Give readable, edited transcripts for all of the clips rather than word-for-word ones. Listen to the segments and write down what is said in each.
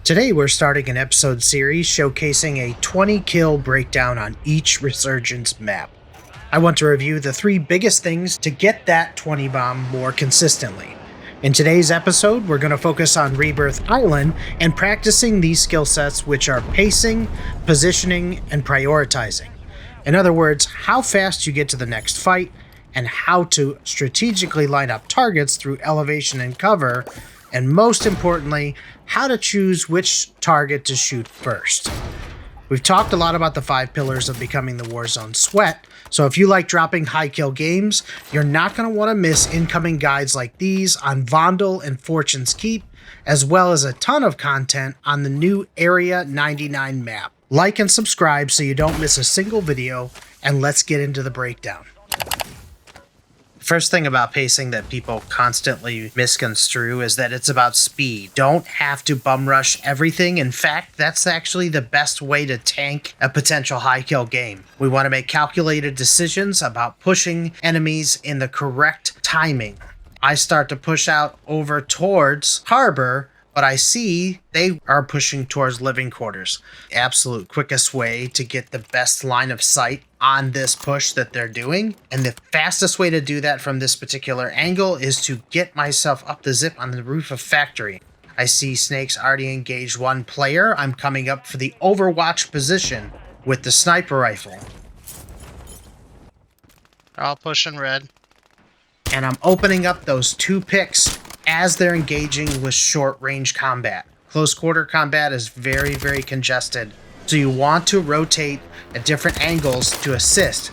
Today we're starting an episode series showcasing a 20 kill breakdown on each Resurgence map. I want to review the 3 biggest things to get that 20 bomb more consistently. In today's episode, we're going to focus on Rebirth Island and practicing these skill sets, which are pacing, positioning, and prioritizing. In other words, how fast you get to the next fight, and how to strategically line up targets through elevation and cover, and most importantly, how to choose which target to shoot first. We've talked a lot about the 5 pillars of becoming the Warzone sweat, so if you like dropping high kill games, you're not going to want to miss incoming guides like these on Vondel and Fortune's Keep, as well as a ton of content on the new Area 99 map. Like and subscribe so you don't miss a single video, and let's get into the breakdown. First thing about pacing that people constantly misconstrue is that it's about speed. Don't have to bum rush everything. In fact, that's actually the best way to tank a potential high kill game. We want to make calculated decisions about pushing enemies in the correct timing. I start to push out over towards Harbor, but I see they are pushing towards living quarters. Absolute quickest way to get the best line of sight on this push that they're doing. And the fastest way to do that from this particular angle is to get myself up the zip on the roof of factory. I see Snakes already engaged one player. I'm coming up for the overwatch position with the sniper rifle. They're all pushing red. And I'm opening up those 2 picks as they're engaging with short range combat. Close quarter combat is very, very congested. So you want to rotate at different angles to assist.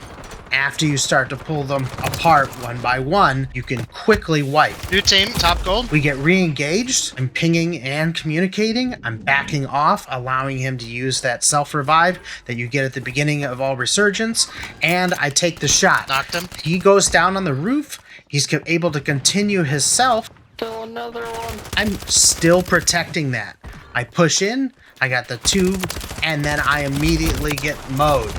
After you start to pull them apart one by one, you can quickly wipe. New team, top gold. We get re-engaged. I'm pinging and communicating. I'm backing off, allowing him to use that self-revive that you get at the beginning of all Resurgence. And I take the shot. Knocked him. He goes down on the roof. He's able to continue his self. Still another one. I'm still protecting that. I push in, I got the 2, and then I immediately get mowed.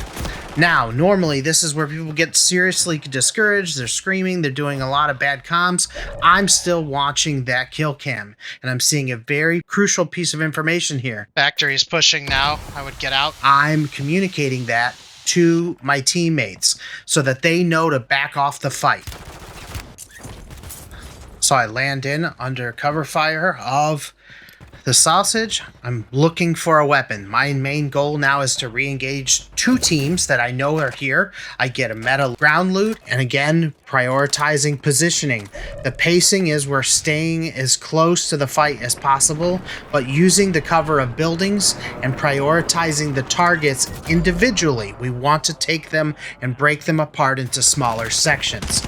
Now, normally this is where people get seriously discouraged. They're screaming, they're doing a lot of bad comms. I'm still watching that kill cam, and I'm seeing a very crucial piece of information here. Factory's pushing now. I would get out. I'm communicating that to my teammates so that they know to back off the fight. So I land in under cover fire of the sausage. I'm looking for a weapon. My main goal now is to re-engage 2 teams that I know are here. I get a meta ground loot, and again, prioritizing positioning. The pacing is we're staying as close to the fight as possible, but using the cover of buildings and prioritizing the targets individually. We want to take them and break them apart into smaller sections.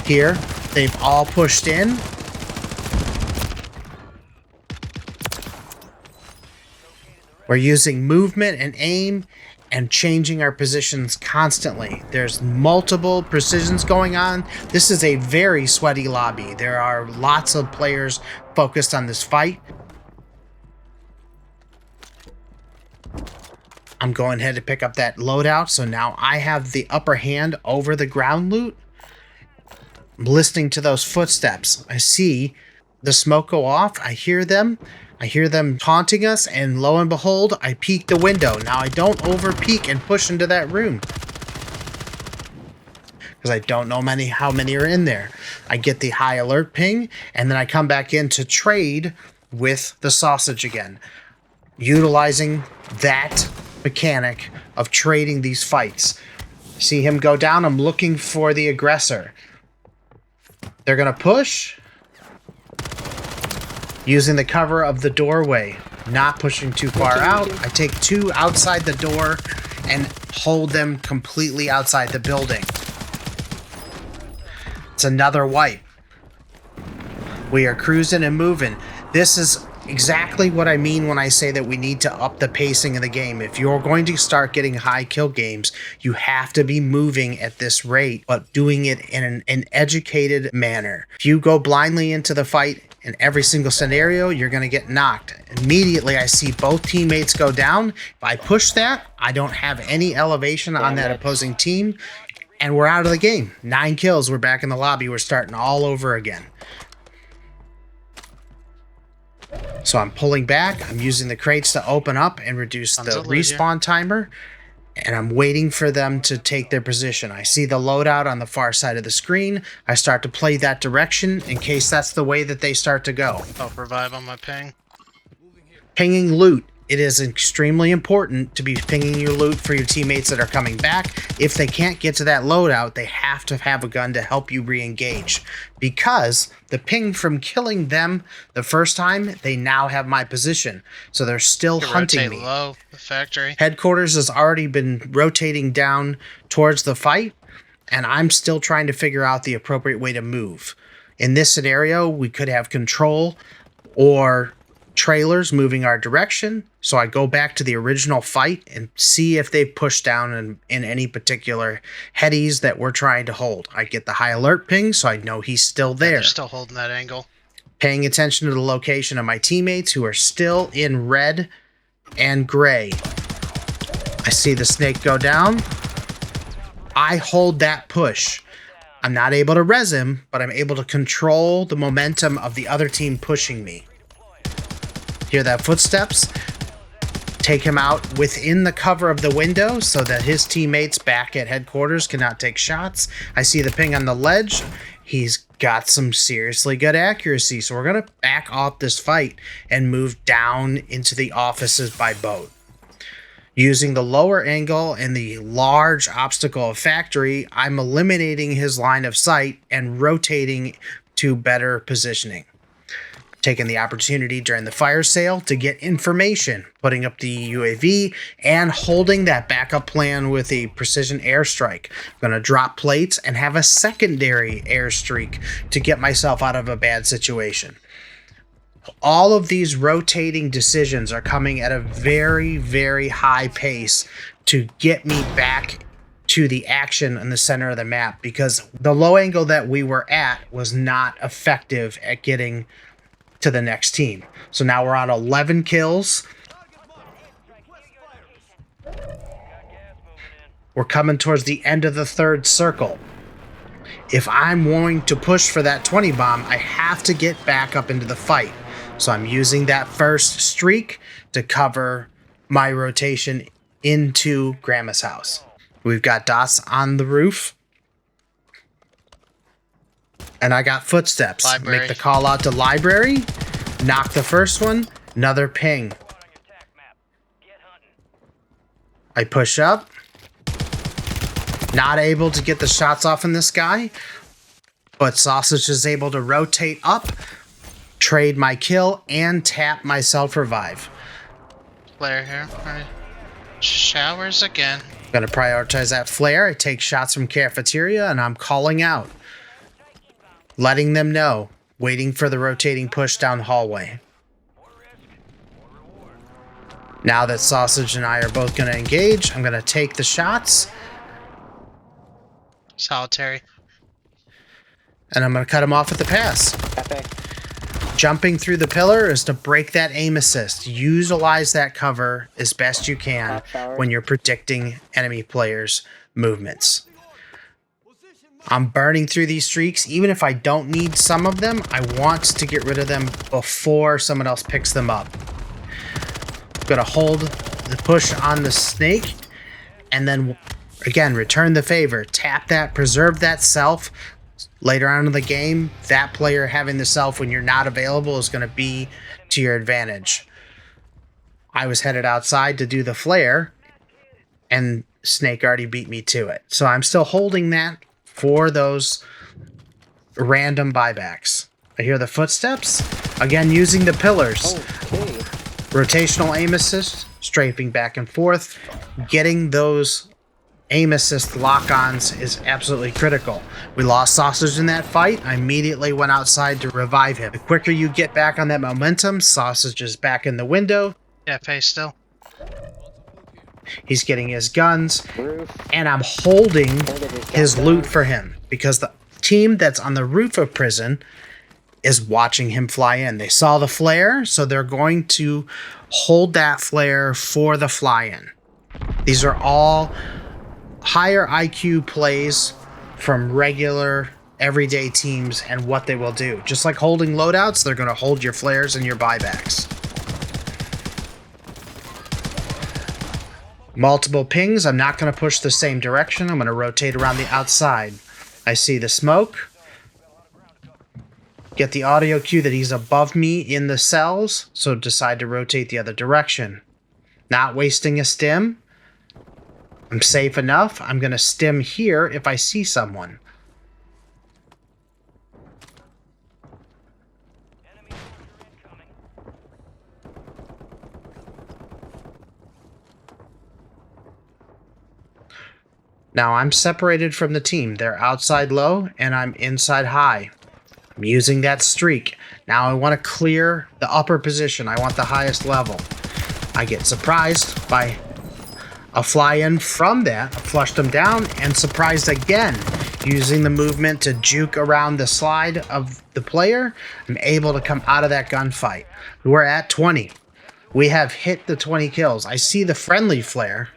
Here, they've all pushed in. We're using movement and aim and changing our positions constantly. There's multiple precisions going on. This is a very sweaty lobby. There are lots of players focused on this fight. I'm going ahead to pick up that loadout, so now I have the upper hand over the ground loot. I'm listening to those footsteps. I see the smoke go off. I hear them taunting us, and lo and behold, I peek the window. Now I don't over peek and push into that room because I don't know how many are in there. I get the high alert ping, and then I come back in to trade with the sausage again, utilizing that mechanic of trading these fights. See him go down. I'm looking for the aggressor. They're gonna push using the cover of the doorway, not pushing too far out. I take 2 outside the door and hold them completely outside the building. It's another wipe. We are cruising and moving. This is exactly what I mean when I say that we need to up the pacing of the game. If you're going to start getting high kill games, you have to be moving at this rate, but doing it in an educated manner. If you go blindly into the fight in every single scenario, you're going to get knocked. Immediately, I see both teammates go down. If I push that, I don't have any elevation on that opposing team, and we're out of the game. 9 kills, we're back in the lobby, we're starting all over again. So I'm pulling back. I'm using the crates to open up and reduce Tons the of loot here. respawn timer. And I'm waiting for them to take their position. I see the loadout on the far side of the screen. I start to play that direction in case that's the way that they start to go. I'll revive on my ping. Pinging loot. It is extremely important to be pinging your loot for your teammates that are coming back. If they can't get to that loadout, they have to have a gun to help you re-engage. Because the ping from killing them the first time, they now have my position. So they're still hunting me. Low, the factory. Headquarters has already been rotating down towards the fight, and I'm still trying to figure out the appropriate way to move. In this scenario, we could have control or trailers moving our direction, so I go back to the original fight and see if they've pushed down in any particular headies that we're trying to hold. I get the high alert ping, so I know he's still there. They're still holding that angle. Paying attention to the location of my teammates who are still in red and gray. I see the snake go down. I hold that push. I'm not able to res him, but I'm able to control the momentum of the other team pushing me. Hear that footsteps? Take him out within the cover of the window so that his teammates back at headquarters cannot take shots. I see the ping on the ledge. He's got some seriously good accuracy, so we're going to back off this fight and move down into the offices by boat. Using the lower angle and the large obstacle of factory, I'm eliminating his line of sight and rotating to better positioning. Taking the opportunity during the fire sale to get information, putting up the UAV, and holding that backup plan with a precision airstrike. I'm going to drop plates and have a secondary airstreak to get myself out of a bad situation. All of these rotating decisions are coming at a very, very high pace to get me back to the action in the center of the map, because the low angle that we were at was not effective at getting to the next team. So now we're on 11 kills. We're coming towards the end of the third circle. If I'm going to push for that 20 bomb, I have to get back up into the fight. So I'm using that first streak to cover my rotation into Grandma's house. We've got dots on the roof. And I got footsteps. Library. Make the call out to library. Knock the first one. Another ping. I push up. Not able to get the shots off in this guy. But Sausage is able to rotate up, trade my kill, and tap my self-revive. Flare here. Right. Showers again. I'm going to prioritize that flare. I take shots from cafeteria, and I'm calling out. Letting them know, waiting for the rotating push down the hallway. Now that Sausage and I are both going to engage, I'm going to take the shots. Solitary. And I'm going to cut him off at the pass. Jumping through the pillar is to break that aim assist. Utilize that cover as best you can when you're predicting enemy players' movements. I'm burning through these streaks. Even if I don't need some of them, I want to get rid of them before someone else picks them up. I'm going to hold the push on the snake and then, again, return the favor. Tap that, preserve that self. Later on in the game, that player having the self when you're not available is going to be to your advantage. I was headed outside to do the flare, and Snake already beat me to it. So I'm still holding that for those random buybacks. I hear the footsteps. Again, using the pillars. Okay. Rotational aim assist, strafing back and forth. Getting those aim assist lock-ons is absolutely critical. We lost Sausage in that fight. I immediately went outside to revive him. The quicker you get back on that momentum, Sausage is back in the window. Yeah, face still. He's getting his guns, Roof. and I'm holding his loot for him because the team that's on the roof of prison is watching him fly in. They saw the flare, so they're going to hold that flare for the fly-in. These are all higher IQ plays from regular everyday teams and what they will do. Just like holding loadouts, they're going to hold your flares and your buybacks. Multiple pings. I'm not going to push the same direction. I'm going to rotate around the outside. I see the smoke. Get the audio cue that he's above me in the cells, so decide to rotate the other direction. Not wasting a stim. I'm safe enough. I'm going to stim here if I see someone. Now I'm separated from the team. They're outside low and I'm inside high. I'm using that streak. Now I want to clear the upper position. I want the highest level. I get surprised by a fly-in from that. I flushed them down and surprised again. Using the movement to juke around the slide of the player, I'm able to come out of that gunfight. We're at 20. We have hit the 20 kills. I see the friendly flare.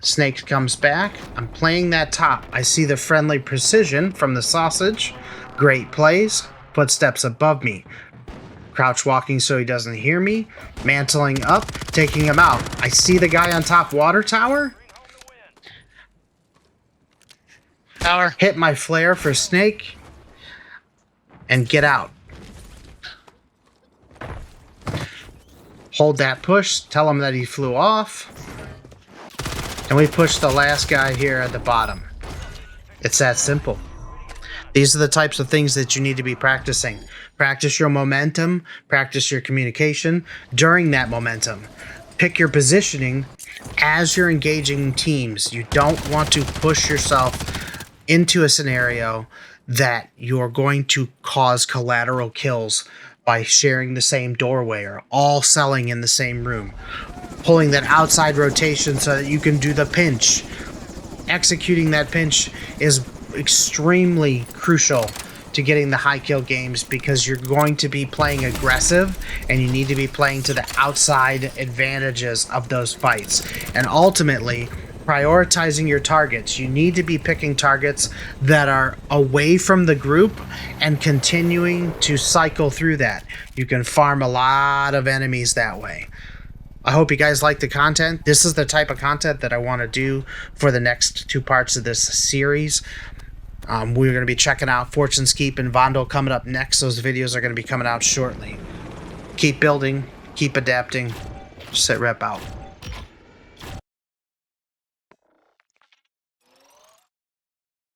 Snake comes back. I'm playing that top. I see the friendly precision from the sausage. Great plays. Footsteps above me. Crouch walking so he doesn't hear me. Mantling up, taking him out. I see the guy on top water tower. Tower. Hit my flare for Snake. And get out. Hold that push. Tell him that he flew off. And we push the last guy here at the bottom. It's that simple. These are the types of things that you need to be practicing. Practice your momentum, practice your communication during that momentum. Pick your positioning as you're engaging teams. You don't want to push yourself into a scenario that you're going to cause collateral kills by sharing the same doorway or all selling in the same room. Pulling that outside rotation so that you can do the pinch. Executing that pinch is extremely crucial to getting the high kill games because you're going to be playing aggressive and you need to be playing to the outside advantages of those fights. And ultimately, prioritizing your targets. You need to be picking targets that are away from the group and continuing to cycle through that. You can farm a lot of enemies that way. I hope you guys like the content. This is the type of content that I want to do for the next 2 parts of this series. We're going to be checking out Fortune's Keep and Vondel coming up next. Those videos are going to be coming out shortly. Keep building, keep adapting. Sitrep out.